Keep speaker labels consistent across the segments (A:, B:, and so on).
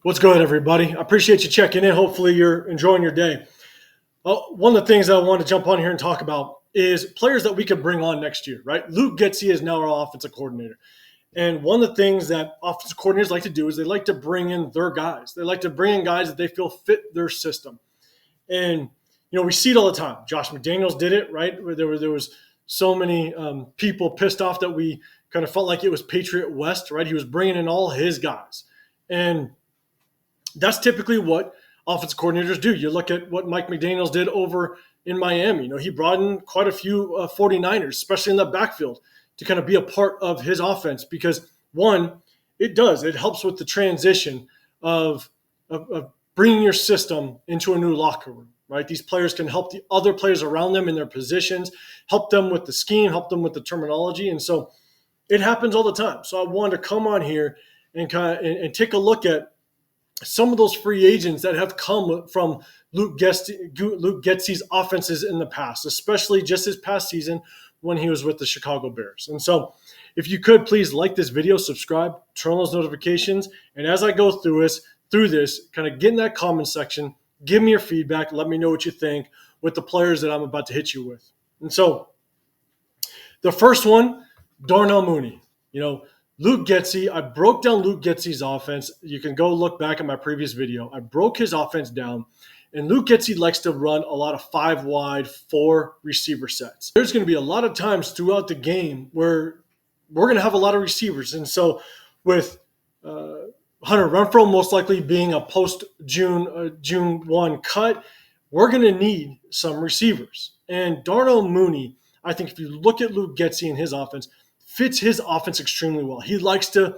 A: What's good, everybody? I appreciate you checking in. Hopefully, you're enjoying your day. Well, one of the things I want to jump on here and talk about is players that we could bring on next year, right? Luke Getsy is now our offensive coordinator. And one of the things that offensive coordinators like to do is they like to bring in their guys. They like to bring in guys that they feel fit their system. And, we see it all the time. Josh McDaniels did it, right? Where there was so many people pissed off that we kind of felt like it was Patriot West, right? He was bringing in all his guys. And that's typically what offensive coordinators do. You look at what Mike McDaniels did over in Miami. He brought in quite a few 49ers, especially in the backfield, to kind of be a part of his offense because, one, it helps with the transition of bringing your system into a new locker room, right? These players can help the other players around them in their positions, help them with the scheme, help them with the terminology. And so it happens all the time. So I wanted to come on here and and take a look at some of those free agents that have come from Luke Getsy's offenses in the past, especially just this past season when he was with the Chicago Bears. And so if you could, please like this video, subscribe, turn on those notifications. And as I go through this, kind of get in that comment section, give me your feedback, let me know what you think with the players that I'm about to hit you with. And so the first one, Darnell Mooney. Luke Getsy, I broke down Luke Getsy's offense. You can go look back at my previous video. I broke his offense down, and Luke Getsy likes to run a lot of 5 wide, 4 receiver sets. There's going to be a lot of times throughout the game where we're going to have a lot of receivers. And so with Hunter Renfrow most likely being a post-June 1 cut, we're going to need some receivers. And Darnell Mooney, I think if you look at Luke Getsy and his offense, fits his offense extremely well. He likes to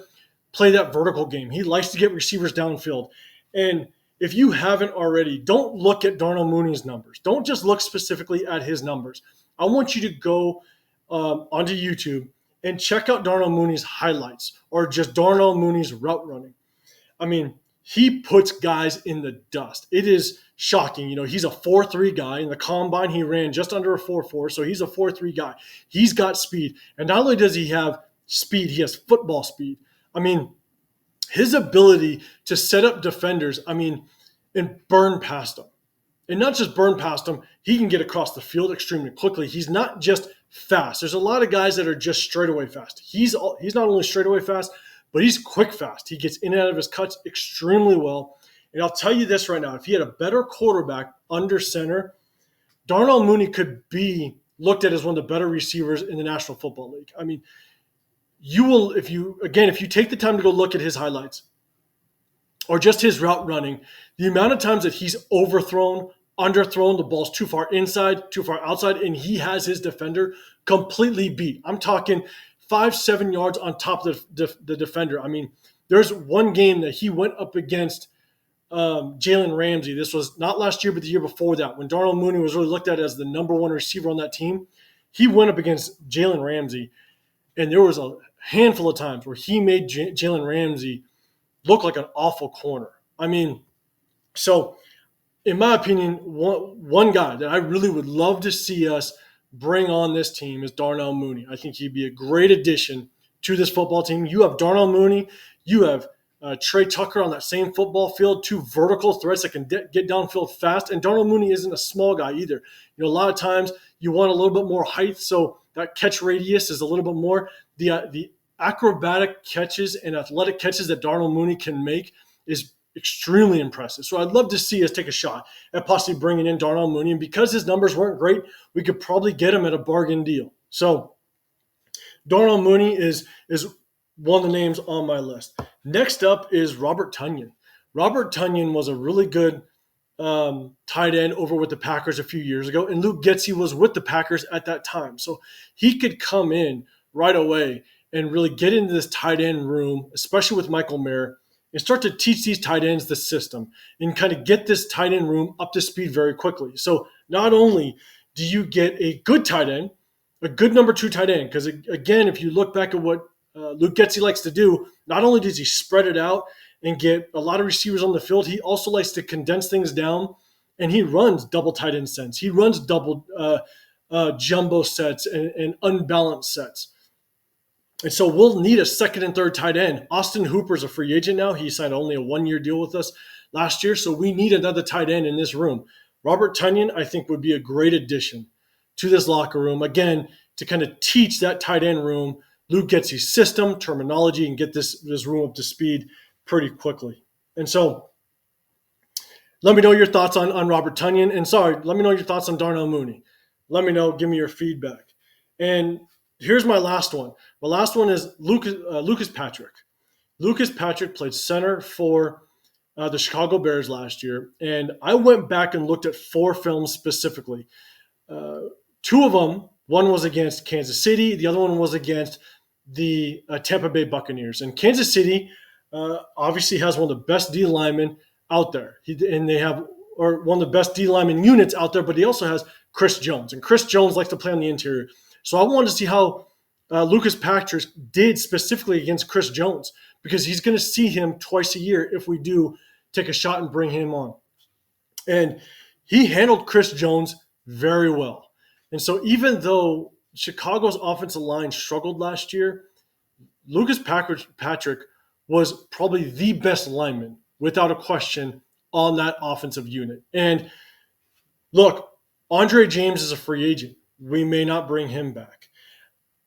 A: play that vertical game. He likes to get receivers downfield. And if you haven't already, don't look at Darnell Mooney's numbers. Don't just look specifically at his numbers. I want you to go onto YouTube and check out Darnell Mooney's highlights or just Darnell Mooney's route running. I mean, he puts guys in the dust. It is shocking. He's a 4.3 guy. In the combine, he ran just under a 4.4, so he's a 4.3 guy. He's got speed. And not only does he have speed, he has football speed. I mean, his ability to set up defenders, and burn past them. And not just burn past them, he can get across the field extremely quickly. He's not just fast. There's a lot of guys that are just straightaway fast. He's not only straightaway fast, but he's quick fast. He gets in and out of his cuts extremely well. And I'll tell you this right now, if he had a better quarterback under center, Darnell Mooney could be looked at as one of the better receivers in the National Football League. I mean, if you take the time to go look at his highlights or just his route running, the amount of times that he's overthrown, underthrown, the ball's too far inside, too far outside, and he has his defender completely beat. I'm talking 5-7 yards on top of the defender. I mean, there's one game that he went up against Jalen Ramsey. This was not last year, but the year before that, when Darnell Mooney was really looked at as the number 1 receiver on that team. He went up against Jalen Ramsey, and there was a handful of times where he made Jalen Ramsey look like an awful corner. I mean, so in my opinion, one guy that I really would love to see us bring on this team is Darnell Mooney. I think he'd be a great addition to this football team. You have Darnell Mooney. You have Trey Tucker on that same football field, 2 vertical threats that can get downfield fast. And Darnell Mooney isn't a small guy either. A lot of times you want a little bit more height, so that catch radius is a little bit more. The acrobatic catches and athletic catches that Darnell Mooney can make is extremely impressive. So I'd love to see us take a shot at possibly bringing in Darnell Mooney. And because his numbers weren't great, we could probably get him at a bargain deal. So Darnell Mooney is one of the names on my list. Next up is Robert Tonyan. Robert Tonyan was a really good tight end over with the Packers a few years ago, and Luke Getsy was with the Packers at that time. So he could come in right away and really get into this tight end room, especially with Michael Mayer, and start to teach these tight ends the system and kind of get this tight end room up to speed very quickly. So not only do you get a good tight end, a good number 2 tight end, because again, if you look back at what Luke Getsy likes to do, not only does he spread it out and get a lot of receivers on the field, he also likes to condense things down, and he runs double tight end sets. He runs double jumbo sets and unbalanced sets. And so we'll need a second and third tight end. Austin Hooper's a free agent now. He signed only a 1-year deal with us last year. So we need another tight end in this room. Robert Tonyan, I think, would be a great addition to this locker room. Again, to kind of teach that tight end room Luke Getsy's system, terminology, and get this room up to speed pretty quickly. And so let me know your thoughts on Robert Tonyan. And let me know your thoughts on Darnell Mooney. Let me know. Give me your feedback. And here's my last one. My last one is Lucas Patrick. Lucas Patrick played center for the Chicago Bears last year. And I went back and looked at 4 films specifically. 2 of them, one was against Kansas City. The other one was against the Tampa Bay Buccaneers. And Kansas City obviously has one of the best D linemen out there. They have one of the best D lineman units out there, but he also has Chris Jones. And Chris Jones likes to play on the interior. So I wanted to see how Lucas Patrick did specifically against Chris Jones, because he's going to see him twice a year if we do take a shot and bring him on. And he handled Chris Jones very well. And so even though Chicago's offensive line struggled last year, Lucas Patrick was probably the best lineman, without a question, on that offensive unit. And look, Andre James is a free agent. We may not bring him back.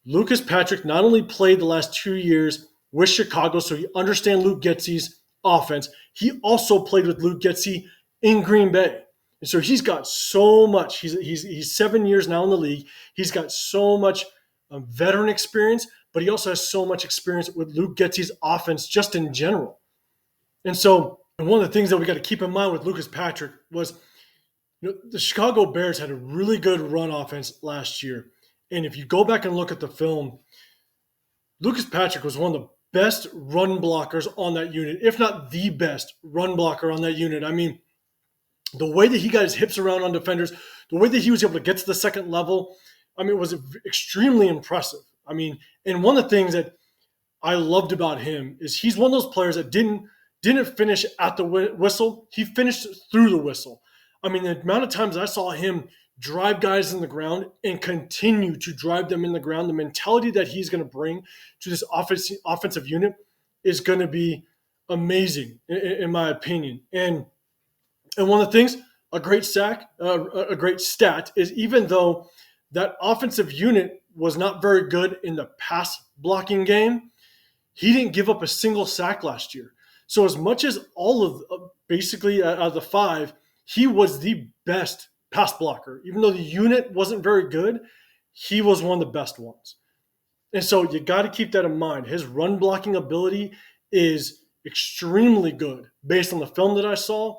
A: Lucas Patrick not only played the last 2 years with Chicago, so he understands Luke Getsy's offense, he also played with Luke Getsy in Green Bay. And so he's got so much. He's 7 years now in the league. He's got so much veteran experience, but he also has so much experience with Luke Getsy's offense just in general. And so one of the things that we got to keep in mind with Lucas Patrick was, the Chicago Bears had a really good run offense last year. And if you go back and look at the film, Lucas Patrick was one of the best run blockers on that unit, if not the best run blocker on that unit. I mean, the way that he got his hips around on defenders, the way that he was able to get to the second level, I mean, it was extremely impressive. I mean, and one of the things that I loved about him is he's one of those players that didn't finish at the whistle. He finished through the whistle. I mean, the amount of times I saw him drive guys in the ground and continue to drive them in the ground, the mentality that he's going to bring to this offensive unit is going to be amazing, in my opinion. And one of the things, a great stat is, even though that offensive unit was not very good in the pass blocking game, he didn't give up a single sack last year. So as much as all of basically out of the 5, he was the best pass blocker. Even though the unit wasn't very good, he was one of the best ones. And so you got to keep that in mind. His run blocking ability is extremely good based on the film that I saw.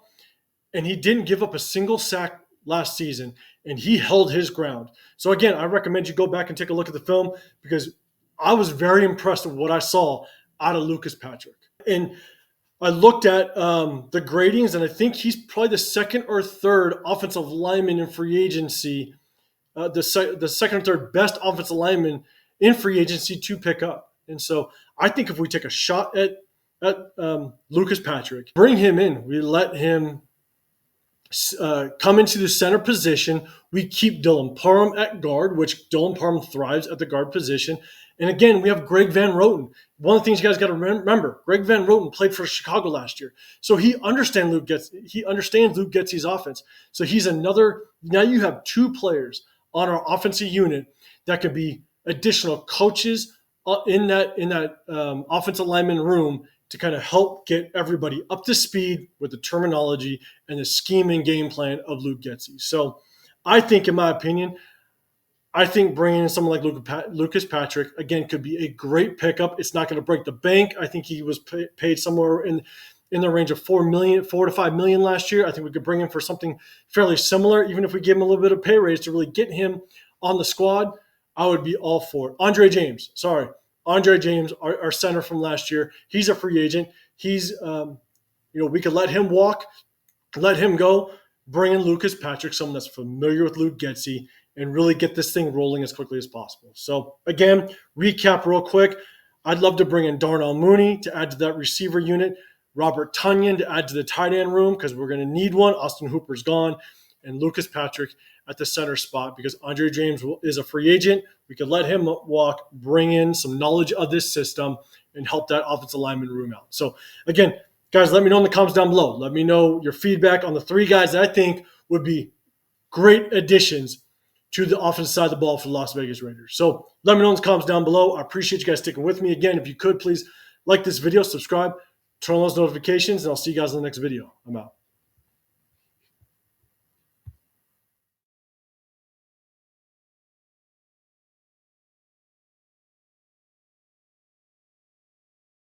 A: And he didn't give up a single sack last season, and he held his ground. So again, I recommend you go back and take a look at the film, because I was very impressed with what I saw out of Lucas Patrick. And I looked at the gradings, and I think he's probably the second or third offensive lineman in free agency, the second or third best offensive lineman in free agency to pick up. And so I think if we take a shot at Lucas Patrick, bring him in, we let him come into the center position, we keep Dylan Parham at guard, which Dylan Parham thrives at the guard position. And again, we have Greg Van Roten. One of the things you guys got to remember, Greg Van Roten played for Chicago last year. So he understands Luke Getsy's offense. So he's another, now you have 2 players on our offensive unit that could be additional coaches in that offensive lineman room to kind of help get everybody up to speed with the terminology and the scheme and game plan of Luke Getsy. So I think, in my opinion, bringing in someone like Lucas Patrick, again, could be a great pickup. It's not going to break the bank. I think he was paid somewhere in the range of $4 to $5 million last year. I think we could bring him for something fairly similar, even if we give him a little bit of pay raise to really get him on the squad. I would be all for it. Andre James, our center from last year, he's a free agent. He's, we could let him walk, let him go, bring in Lucas Patrick, someone that's familiar with Luke Getsy, and really get this thing rolling as quickly as possible. So again, recap real quick. I'd love to bring in Darnell Mooney to add to that receiver unit, Robert Tonyan to add to the tight end room, because we're going to need one. Austin Hooper's gone. and Lucas Patrick at the center spot, because Andre James is a free agent. We could let him walk, bring in some knowledge of this system, and help that offensive lineman room out. So again, guys, let me know in the comments down below. Let me know your feedback on the 3 guys that I think would be great additions to the offensive side of the ball for the Las Vegas Raiders. So let me know in the comments down below. I appreciate you guys sticking with me. Again, if you could, please like this video, subscribe, turn on those notifications, and I'll see you guys in the next video. I'm out.